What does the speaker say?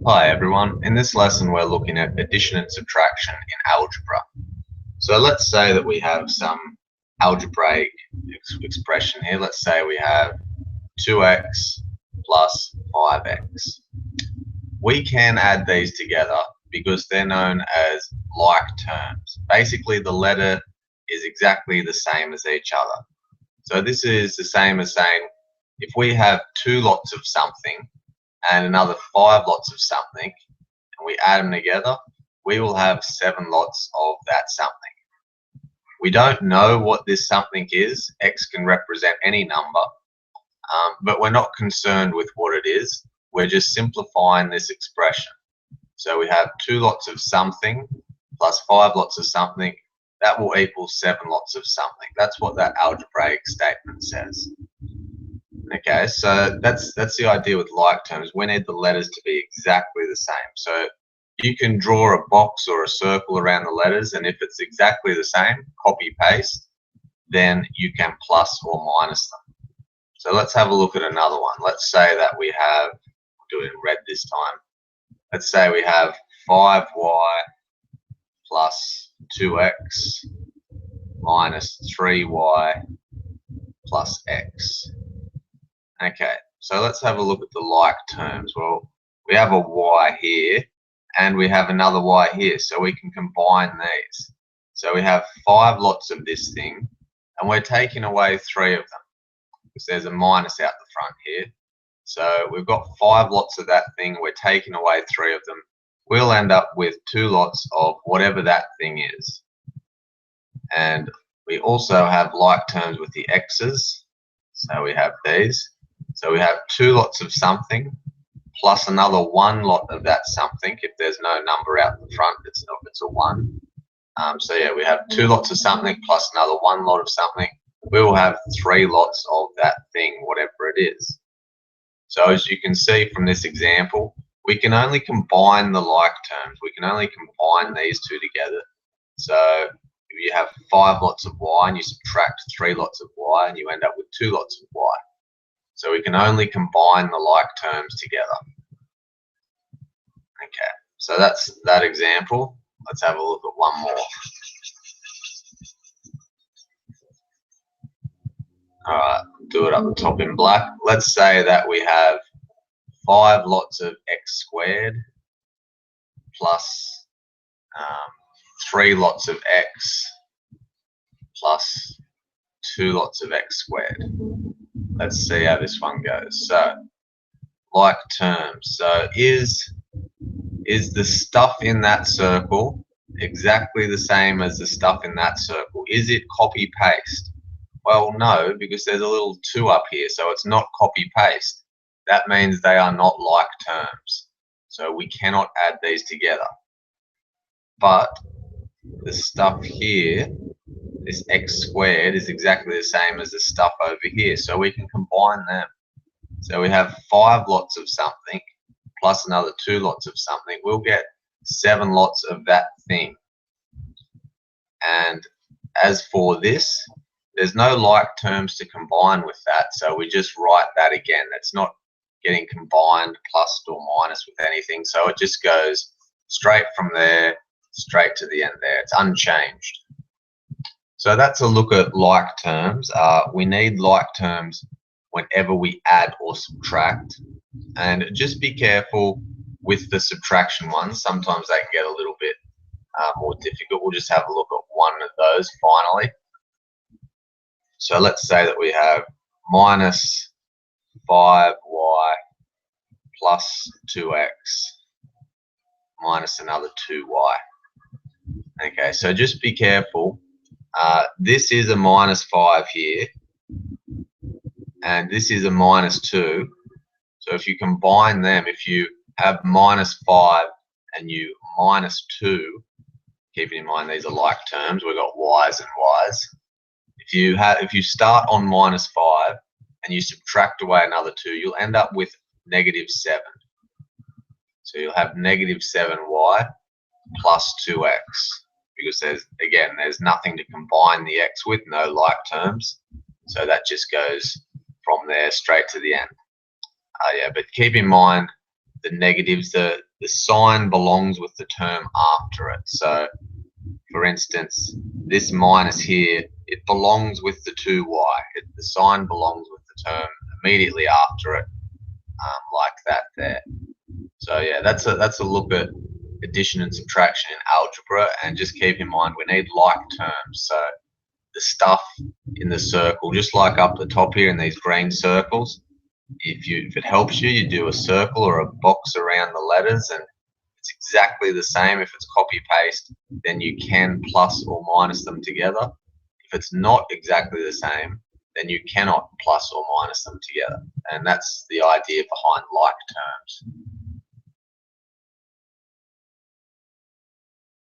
Hi everyone, in this lesson we're looking at addition and subtraction in algebra. So let's say that we have some algebraic expression here. Let's say we have 2x plus 5x. We can add these together because they're known as like terms. Basically the letter is exactly the same as each other. So this is the same as saying if we have 2 lots of something and another 5 lots of something, and we add them together, we will have 7 lots of that something. We don't know what this something is. X can represent any number, but we're not concerned with what it is. We're just simplifying this expression. So we have 2 lots of something plus 5 lots of something. That will equal 7 lots of something. That's what that algebraic statement says. Okay, so that's the idea with like terms. We need the letters to be exactly the same. So you can draw a box or a circle around the letters, and if it's exactly the same, copy paste, then you can plus or minus them. So let's have a look at another one. Let's say that we have, I'll do it in red this time. Let's say we have 5y plus 2x minus 3y plus x. Okay, so let's have a look at the like terms. Well, we have a y here and we have another y here, so we can combine these. So we have 5 lots of this thing and we're taking away 3 of them because there's a minus out the front here. So we've got 5 lots of that thing, we're taking away 3 of them. We'll end up with 2 lots of whatever that thing is. And we also have like terms with the x's. So we have these. So we have 2 lots of something plus another 1 lot of that something. If there's no number out the front, it's a 1. So yeah, we have 2 lots of something plus another 1 lot of something. We will have 3 lots of that thing, whatever it is. So as you can see from this example, we can only combine the like terms. We can only combine these two together. So if you have 5 lots of y and you subtract 3 lots of y, and you end up with 2 lots of y. So we can only combine the like terms together. Okay, so that's that example. Let's have a look at one more. Alright, do it up the top in black. Let's say that we have 5 lots of x squared plus 3 lots of x plus 2 lots of x squared. Let's see how this one goes. So, like terms. So is the stuff in that circle exactly the same as the stuff in that circle? Is it copy paste? Well, no, because there's a little 2 up here, so it's not copy paste. That means they are not like terms. So we cannot add these together. But the stuff here, this x squared, is exactly the same as the stuff over here, so we can combine them. So we have 5 lots of something plus another 2 lots of something. We'll get 7 lots of that thing. And as for this, there's no like terms to combine with that, so we just write that again. It's not getting combined, plus or minus with anything, so it just goes straight from there, straight to the end there. It's unchanged. So that's a look at like terms. We need like terms whenever we add or subtract, and just be careful with the subtraction ones. Sometimes they can get a little bit more difficult. We'll just have a look at one of those finally. So let's say that we have minus 5y plus 2x minus another 2y. Okay, so just be careful. This is a minus 5 here, and this is a minus 2. So if you combine them, if you have minus 5 and you minus 2, keeping in mind these are like terms, we've got y's and y's. If you start on minus 5 and you subtract away another 2, you'll end up with negative 7. So you'll have negative 7y plus 2x, because there's nothing to combine the x with, no like terms. So that just goes from there straight to the end. Yeah, but keep in mind the negatives, the sign belongs with the term after it. So for instance, this minus here, it belongs with the 2y. The sign belongs with the term immediately after it, like that there. So yeah, that's a look at addition and subtraction in algebra, and just keep in mind we need like terms. So the stuff in the circle, just like up the top here in these green circles, if it helps you, you do a circle or a box around the letters, and it's exactly the same. If it's copy paste, then you can plus or minus them together. If it's not exactly the same, then you cannot plus or minus them together. And that's the idea behind like terms.